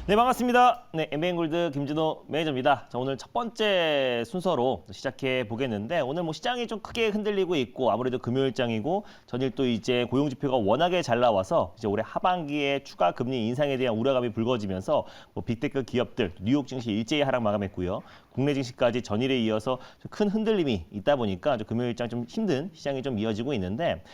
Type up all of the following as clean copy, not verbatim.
네, 반갑습니다. 네, 엠비엔골드 김진호 매니저입니다. 자, 오늘 첫 번째 순서로 시작해 보겠는데 오늘 뭐 시장이 좀 크게 흔들리고 있고 아무래도 금요일장이고 전일 또 이제 고용 지표가 워낙에 잘 나와서 이제 올해 하반기에 추가 금리 인상에 대한 우려감이 불거지면서 뭐 빅테크 기업들 뉴욕 증시 일제히 하락 마감했고요. 국내 증시까지 전일에 이어서 좀 큰 흔들림이 있다 보니까 금요일장 좀 힘든 시장이 좀 이어지고 있는데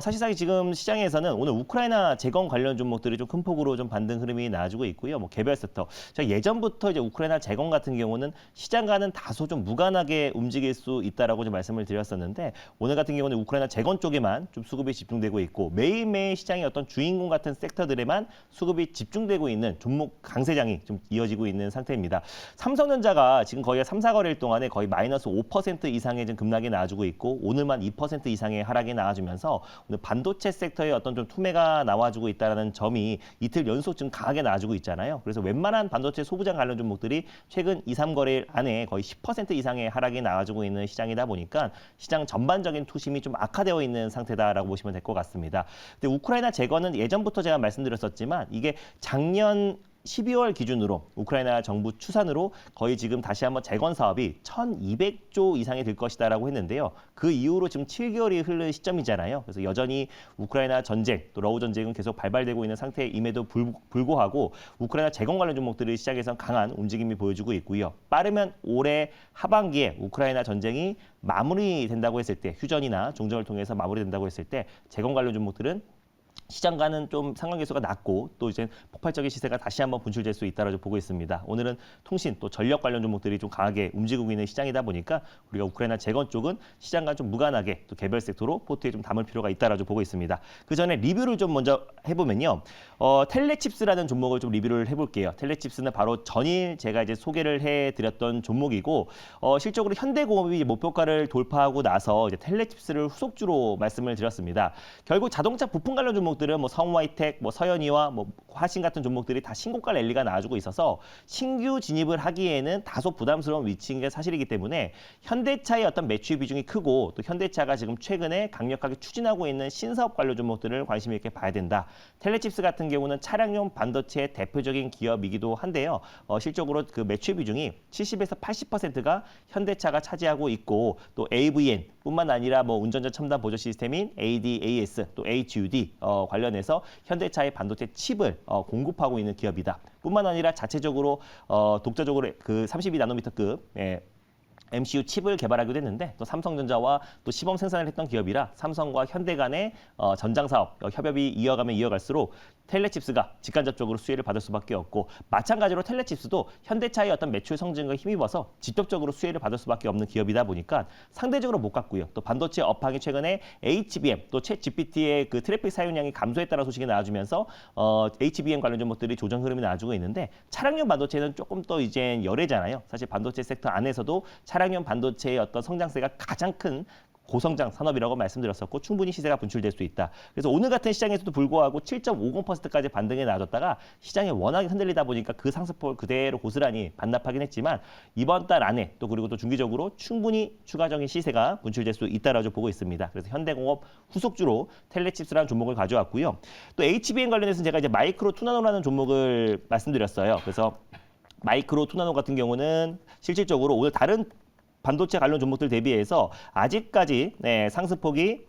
사실상 지금 시장에서는 오늘 우크라이나 재건 관련 종목들이 좀 큰 폭으로 좀 반등 흐름이 나와주고 있고요. 뭐 개별 섹터. 자, 예전부터 이제 우크라이나 재건 같은 경우는 시장과는 다소 좀 무관하게 움직일 수 있다라고 좀 말씀을 드렸었는데 오늘 같은 경우는 우크라이나 재건 쪽에만 좀 수급이 집중되고 있고 매일매일 시장의 어떤 주인공 같은 섹터들에만 수급이 집중되고 있는 종목 강세장이 좀 이어지고 있는 상태입니다. 삼성전자가 지금 거의 3, 4거래일 동안에 거의 마이너스 5% 이상의 좀 급락이 나와주고 있고 오늘만 2% 이상의 하락이 나와주면서 오늘 반도체 섹터에 어떤 좀 투매가 나와주고 있다는 점이 이틀 연속 지금 강하게 나와주고 있잖아요. 그래서 웬만한 반도체 소부장 관련 종목들이 최근 2, 3거래일 안에 거의 10% 이상의 하락이 나와주고 있는 시장이다 보니까 시장 전반적인 투심이 좀 악화되어 있는 상태다라고 보시면 될 것 같습니다. 근데 우크라이나 재건은 예전부터 제가 말씀드렸었지만 이게 작년 12월 기준으로 우크라이나 정부 추산으로 거의 지금 다시 한번 재건 사업이 1,200조 이상이 될 것이다라고 했는데요. 그 이후로 지금 7개월이 흐른 시점이잖아요. 그래서 여전히 우크라이나 전쟁, 또 러우 전쟁은 계속 발발되고 있는 상태임에도 불구하고 우크라이나 재건 관련 종목들이 시장에서 강한 움직임이 보여주고 있고요. 빠르면 올해 하반기에 우크라이나 전쟁이 마무리된다고 했을 때, 휴전이나 종전을 통해서 마무리된다고 했을 때 재건 관련 종목들은 시장과는 좀 상관계수가 낮고 또 이제 폭발적인 시세가 다시 한번 분출될 수 있다고 보고 있습니다. 오늘은 통신 또 전력 관련 종목들이 좀 강하게 움직이고 있는 시장이다 보니까 우리가 우크라이나 재건 쪽은 시장과 좀 무관하게 또 개별 섹터로 포트에 좀 담을 필요가 있다고 보고 있습니다. 그 전에 리뷰를 좀 먼저 해보면요. 텔레칩스라는 종목을 좀 리뷰를 해볼게요. 텔레칩스는 바로 전일 제가 이제 소개를 해드렸던 종목이고 실적으로 현대공업이 목표가를 돌파하고 나서 이제 텔레칩스를 후속주로 말씀을 드렸습니다. 결국 자동차 부품 관련 종목들은 뭐 성화이텍, 뭐 서현이와 뭐 화신 같은 종목들이 다 신고가 랠리가 나와주고 있어서 신규 진입을 하기에는 다소 부담스러운 위치인 게 사실이기 때문에 현대차의 어떤 매출 비중이 크고 또 현대차가 지금 최근에 강력하게 추진하고 있는 신사업 관련 종목들을 관심 있게 봐야 된다. 텔레칩스 같은 경우는 차량용 반도체의 대표적인 기업이기도 한데요. 실적으로 그 매출 비중이 70에서 80%가 현대차가 차지하고 있고 또 AVN 뿐만 아니라 뭐 운전자 첨단 보조 시스템인 ADAS 또 HUD 관련해서 현대차의 반도체 칩을 공급하고 있는 기업이다. 뿐만 아니라 자체적으로 독자적으로 그 32나노미터급 MCU 칩을 개발하기도 했는데 또 삼성전자와 또 시범 생산을 했던 기업이라 삼성과 현대 간의 전장 사업 협업이 이어가면 이어갈수록 텔레칩스가 직간접적으로 수혜를 받을 수밖에 없고 마찬가지로 텔레칩스도 현대차의 어떤 매출 성장에 힘입어서 직접적으로 수혜를 받을 수밖에 없는 기업이다 보니까 상대적으로 못 갔고요. 또 반도체 업황이 최근에 HBM 또 챗 GPT의 그 트래픽 사용량이 감소했다는 소식이 나와주면서 HBM 관련 종목들이 조정 흐름이 나와주고 있는데 차량용 반도체는 조금 더 이제 열애잖아요. 사실 반도체 섹터 안에서도 차량용 반도체의 어떤 성장세가 가장 큰 고성장 산업이라고 말씀드렸었고 충분히 시세가 분출될 수 있다. 그래서 오늘 같은 시장에서도 불구하고 7.50%까지 반등이 나와줬다가 시장이 워낙에 흔들리다 보니까 그 상승폭을 그대로 고스란히 반납하긴 했지만 이번 달 안에 또 그리고 또 중기적으로 충분히 추가적인 시세가 분출될 수 있다라고 보고 있습니다. 그래서 현대공업 후속주로 텔레칩스라는 종목을 가져왔고요. 또 HBM 관련해서는 제가 이제 마이크로 투나노라는 종목을 말씀드렸어요. 그래서 마이크로 투나노 같은 경우는 실질적으로 오늘 다른 반도체 관련 종목들 대비해서 아직까지 상승폭이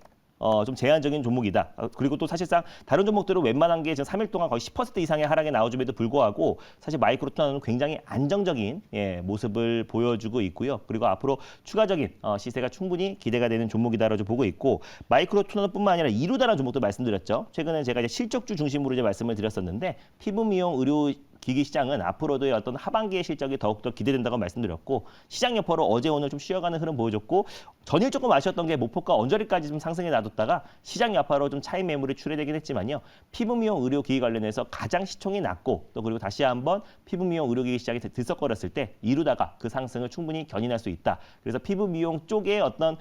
좀 제한적인 종목이다. 그리고 또 사실상 다른 종목들은 웬만한 게 지금 3일 동안 거의 10% 이상의 하락이 나와줌에도 불구하고 사실 마이크로투나노는 굉장히 안정적인 모습을 보여주고 있고요. 그리고 앞으로 추가적인 시세가 충분히 기대가 되는 종목이다라고 보고 있고 마이크로투나노뿐만 아니라 이루다라는 종목도 말씀드렸죠. 최근에 제가 이제 실적주 중심으로 이제 말씀을 드렸었는데 피부 미용 의료 기기 시장은 앞으로도의 어떤 하반기의 실적이 더욱더 기대된다고 말씀드렸고 시장 여파로 어제 오늘 좀 쉬어가는 흐름 보여줬고 전일 조금 아쉬웠던 게 목표가 언저리까지 좀 상승해 놔뒀다가 시장 여파로 좀 차익 매물이 출회되긴 했지만요. 피부 미용 의료 기기 관련해서 가장 시총이 낮고 또 그리고 다시 한번 피부 미용 의료 기기 시장이 들썩거렸을 때 이루다가 그 상승을 충분히 견인할 수 있다. 그래서 피부 미용 쪽에 어떤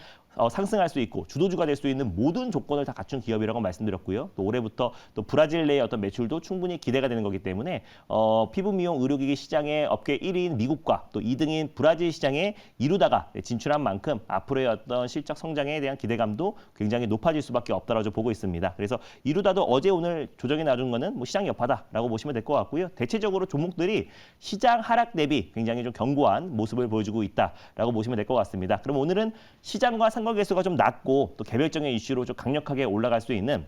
상승할 수 있고 주도주가 될 수 있는 모든 조건을 다 갖춘 기업이라고 말씀드렸고요. 또 올해부터 또 브라질 내의 어떤 매출도 충분히 기대가 되는 거기 때문에 피부 미용 의료기기 시장의 업계 1위인 미국과 또 2등인 브라질 시장에 이루다가 진출한 만큼 앞으로의 어떤 실적 성장에 대한 기대감도 굉장히 높아질 수밖에 없다라고 보고 있습니다. 그래서 이루다도 어제 오늘 조정이 나준 거는 뭐 시장 여파다라고 보시면 될 것 같고요. 대체적으로 종목들이 시장 하락 대비 굉장히 좀 견고한 모습을 보여주고 있다라고 보시면 될 것 같습니다. 그럼 오늘은 시장과 상관계수가 좀 낮고 또 개별적인 이슈로 좀 강력하게 올라갈 수 있는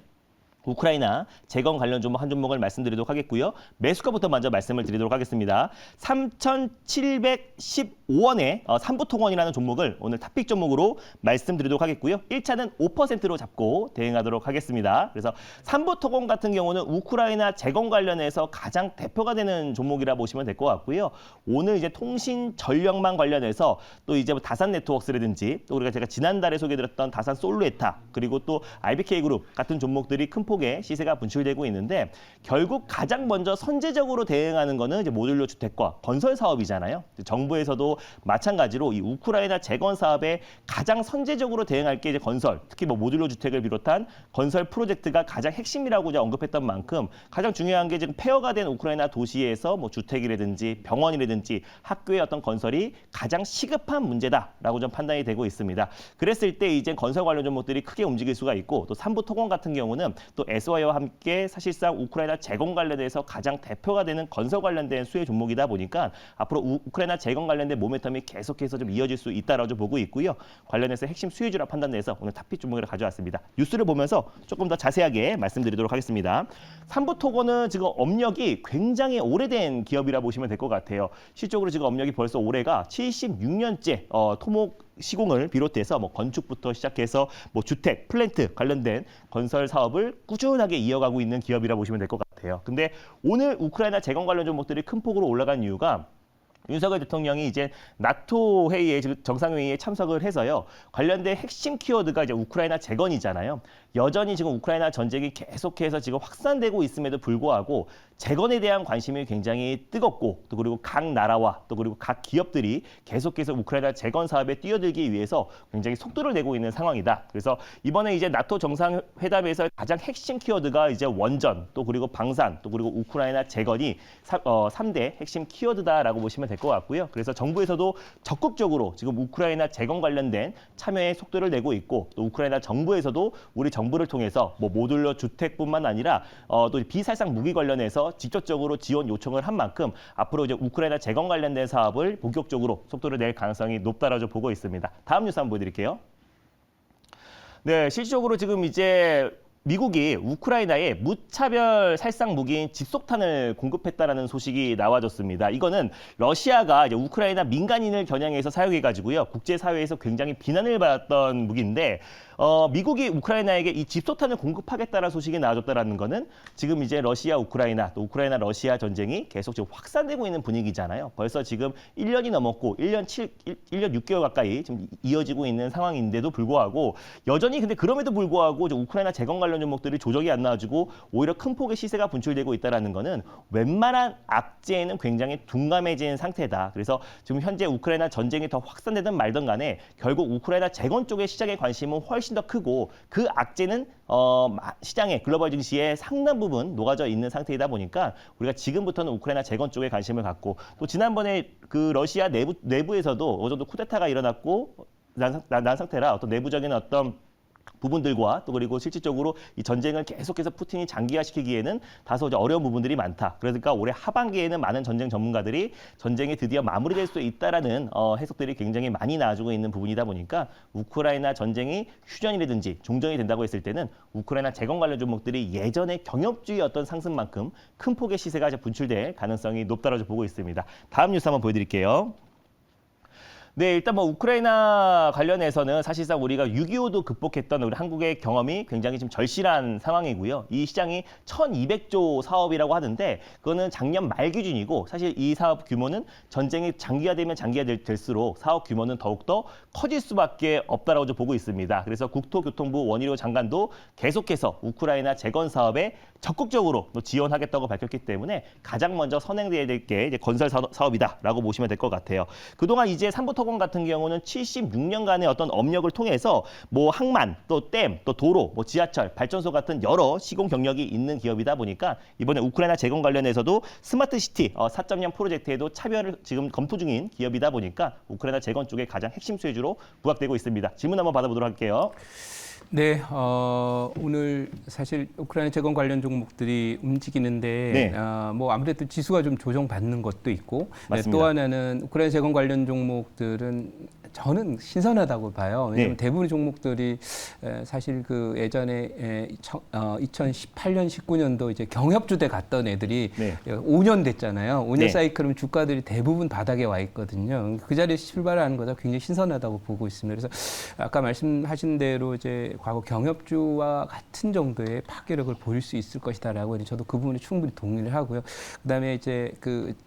우크라이나 재건 관련 종목 한 종목을 말씀드리도록 하겠고요. 매수가부터 먼저 말씀을 드리도록 하겠습니다. 3,715원에 삼부통원이라는 종목을 오늘 탑픽 종목으로 말씀드리도록 하겠고요. 1차는 5%로 잡고 대응하도록 하겠습니다. 그래서 삼부통원 같은 경우는 우크라이나 재건 관련해서 가장 대표가 되는 종목이라 보시면 될 것 같고요. 오늘 이제 통신 전력망 관련해서 또 이제 뭐 다산 네트워크스라든지 또 우리가 제가 지난달에 소개드렸던 다산 솔루에타 그리고 또 IBK 그룹 같은 종목들이 큰 폭의 시세가 분출되고 있는데 결국 가장 먼저 선제적으로 대응하는 거는 이제 모듈러 주택과 건설 사업이잖아요. 정부에서도 마찬가지로 이 우크라이나 재건 사업에 가장 선제적으로 대응할 게 이제 건설, 특히 뭐 모듈러 주택을 비롯한 건설 프로젝트가 가장 핵심이라고 이제 언급했던 만큼 가장 중요한 게 지금 폐허가 된 우크라이나 도시에서 뭐 주택이라든지 병원이라든지 학교의 어떤 건설이 가장 시급한 문제다라고 좀 판단이 되고 있습니다. 그랬을 때 이제 건설 관련 종목들이 크게 움직일 수가 있고 또 삼부토건 같은 경우는 또 SY와 함께 사실상 우크라이나 재건 관련해서 가장 대표가 되는 건설 관련된 수혜 종목이다 보니까 앞으로 우크라이나 재건 관련된 모멘텀이 계속해서 좀 이어질 수 있다라고 보고 있고요. 관련해서 핵심 수혜주라 판단돼서 오늘 탑픽 종목을 가져왔습니다. 뉴스를 보면서 조금 더 자세하게 말씀드리도록 하겠습니다. 삼부토건은 지금 업력이 굉장히 오래된 기업이라 보시면 될 것 같아요. 실적으로 지금 업력이 벌써 올해가 76년째 토목 시공을 비롯해서 뭐 건축부터 시작해서 뭐 주택, 플랜트 관련된 건설 사업을 꾸준하게 이어가고 있는 기업이라 보시면 될 것 같아요. 근데 오늘 우크라이나 재건 관련 종목들이 큰 폭으로 올라간 이유가 윤석열 대통령이 이제 나토 회의에 정상회의에 참석을 해서요. 관련된 핵심 키워드가 이제 우크라이나 재건이잖아요. 여전히 지금 우크라이나 전쟁이 계속해서 지금 확산되고 있음에도 불구하고 재건에 대한 관심이 굉장히 뜨겁고 또 그리고 각 나라와 또 그리고 각 기업들이 계속해서 우크라이나 재건 사업에 뛰어들기 위해서 굉장히 속도를 내고 있는 상황이다. 그래서 이번에 이제 나토 정상회담에서 가장 핵심 키워드가 이제 원전 또 그리고 방산 또 그리고 우크라이나 재건이 3대 핵심 키워드다라고 보시면 될 것 같고요. 그래서 정부에서도 적극적으로 지금 우크라이나 재건 관련된 참여에 속도를 내고 있고 또 우크라이나 정부에서도 우리 정부를 통해서 뭐 모듈러 주택뿐만 아니라 또 비살상 무기 관련해서 직접적으로 지원 요청을 한 만큼 앞으로 이제 우크라이나 재건 관련된 사업을 본격적으로 속도를 낼 가능성이 높다라고 보고 있습니다. 다음 뉴스 한번 보여드릴게요. 네, 실질적으로 지금 이제 미국이 우크라이나에 무차별 살상 무기인 집속탄을 공급했다라는 소식이 나와졌습니다. 이거는 러시아가 이제 우크라이나 민간인을 겨냥해서 사용해가지고요. 국제사회에서 굉장히 비난을 받았던 무기인데 미국이 우크라이나에게 이 집속탄을 공급하겠다는 소식이 나와졌다는 거는 지금 이제 러시아 우크라이나 또 우크라이나 러시아 전쟁이 계속 지금 확산되고 있는 분위기잖아요. 벌써 지금 1년이 넘었고 1년 6개월 가까이 지금 이어지고 있는 상황인데도 불구하고 여전히 근데 그럼에도 불구하고 우크라이나 재건 관련 종목들이 조정이 안 나와지고 오히려 큰 폭의 시세가 분출되고 있다는 거는 웬만한 악재에는 굉장히 둔감해진 상태다. 그래서 지금 현재 우크라이나 전쟁이 더 확산되든 말든 간에 결국 우크라이나 재건 쪽의 시장의 관심은 훨씬 더 크고 그 악재는 시장의 글로벌 증시의 상당 부분 녹아져 있는 상태이다 보니까 우리가 지금부터는 우크라이나 재건 쪽에 관심을 갖고 또 지난번에 그 러시아 내부에서도 어느 정도 쿠데타가 일어났고 난 상태라 어떤 내부적인 어떤 부분들과 또 그리고 실질적으로 이 전쟁을 계속해서 푸틴이 장기화시키기에는 다소 어려운 부분들이 많다. 그러니까 올해 하반기에는 많은 전쟁 전문가들이 전쟁이 드디어 마무리될 수 있다라는 해석들이 굉장히 많이 나와주고 있는 부분이다 보니까 우크라이나 전쟁이 휴전이라든지 종전이 된다고 했을 때는 우크라이나 재건 관련 종목들이 예전의 경협주의 어떤 상승만큼 큰 폭의 시세가 분출될 가능성이 높다고 보고 있습니다. 다음 뉴스 한번 보여드릴게요. 네, 일단 뭐 우크라이나 관련해서는 사실상 우리가 6.25도 극복했던 우리 한국의 경험이 굉장히 지금 절실한 상황이고요. 이 시장이 1,200조 사업이라고 하는데 그거는 작년 말 기준이고 사실 이 사업 규모는 전쟁이 장기화되면 장기화될수록 사업 규모는 더욱더 커질 수밖에 없다라고 보고 있습니다. 그래서 국토교통부 원희룡 장관도 계속해서 우크라이나 재건 사업에 적극적으로 지원하겠다고 밝혔기 때문에 가장 먼저 선행돼야 될 게 건설 사업이다라고 보시면 될 것 같아요. 그동안 이제 삼부토건 500억 원 같은 경우는 76년간의 어떤 업력을 통해서 뭐 항만, 또 댐, 또 도로, 뭐 지하철, 발전소 같은 여러 시공 경력이 있는 기업이다 보니까 이번에 우크라이나 재건 관련해서도 스마트 시티 4.0 프로젝트에도 참여를 지금 검토 중인 기업이다 보니까 우크라이나 재건 쪽에 가장 핵심 수혜주로 부각되고 있습니다. 질문 한번 받아보도록 할게요. 네, 오늘 사실 우크라이나 재건 관련 종목들이 움직이는데 네. 뭐 아무래도 지수가 좀 조정받는 것도 있고 네, 맞습니다. 또 하나는 우크라이나 재건 관련 종목들은 저는 신선하다고 봐요. 왜냐하면 네. 대부분의 종목들이 사실 그 예전에 2018년, 19년도 이제 경협주대 갔던 애들이 네. 5년 됐잖아요. 5년 네. 사이클은 주가들이 대부분 바닥에 와 있거든요. 그 자리에서 출발하는 거다 굉장히 신선하다고 보고 있습니다. 그래서 아까 말씀하신 대로 이제 과거 경협주와 같은 정도의 파괴력을 보일 수 있을 것이다라고 저도 그 부분에 충분히 동의를 하고요. 그다음에 이제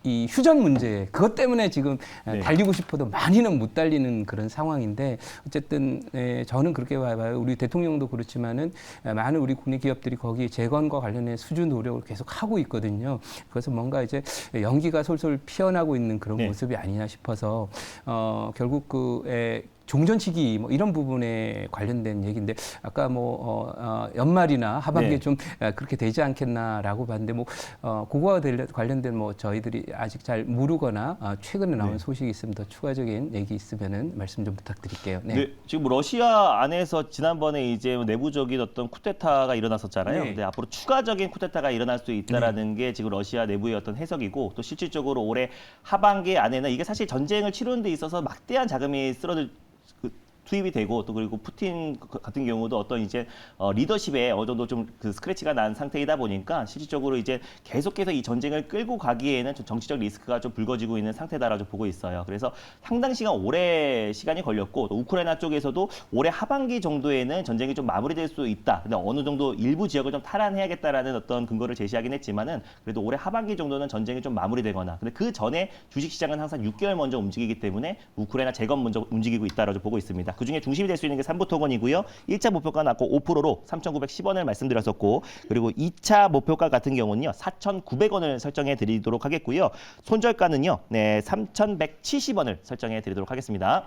이 휴전 문제 그것 때문에 지금 네. 달리고 싶어도 많이는 못 달리는 그런 상황인데 어쨌든 저는 그렇게 봐요. 우리 대통령도 그렇지만은 많은 우리 국내 기업들이 거기 재건과 관련해 수주 노력을 계속 하고 있거든요. 그래서 뭔가 이제 연기가 솔솔 피어나고 있는 그런 네. 모습이 아니냐 싶어서 결국 종전 시기 뭐 이런 부분에 관련된 얘기인데 아까 뭐 연말이나 하반기에 네. 좀 그렇게 되지 않겠나라고 봤는데 뭐 그거와 관련된 뭐 저희들이 아직 잘 모르거나 최근에 나온 네. 소식이 있으면 더 추가적인 얘기 있으면은 말씀 좀 부탁드릴게요. 네. 네, 지금 러시아 안에서 지난번에 이제 내부적인 어떤 쿠데타가 일어났었잖아요. 네. 근데 앞으로 추가적인 쿠데타가 일어날 수 있다라는 게 지금 러시아 내부의 어떤 해석이고 또 실질적으로 올해 하반기 안에는 이게 사실 전쟁을 치르는 데 있어서 막대한 자금이 투입이 되고 또 그리고 푸틴 같은 경우도 어떤 이제 리더십에 어느 정도 좀 그 스크래치가 난 상태이다 보니까 실질적으로 이제 계속해서 이 전쟁을 끌고 가기에는 좀 정치적 리스크가 좀 불거지고 있는 상태다라고 보고 있어요. 그래서 상당 시간 오래 시간이 걸렸고 또 우크라이나 쪽에서도 올해 하반기 정도에는 전쟁이 좀 마무리될 수 있다. 근데 어느 정도 일부 지역을 좀 탈환해야겠다라는 어떤 근거를 제시하긴 했지만은 그래도 올해 하반기 정도는 전쟁이 좀 마무리되거나 근데 그 전에 주식시장은 항상 6개월 먼저 움직이기 때문에 우크라이나 재건 먼저 움직이고 있다라고 보고 있습니다. 그중에 중심이 될 수 있는 게 삼부토건이고요. 1차 목표가 낮고 5%로 3,910원을 말씀드렸었고 그리고 2차 목표가 같은 경우는요. 4,900원을 설정해 드리도록 하겠고요. 손절가는요. 네, 3,170원을 설정해 드리도록 하겠습니다.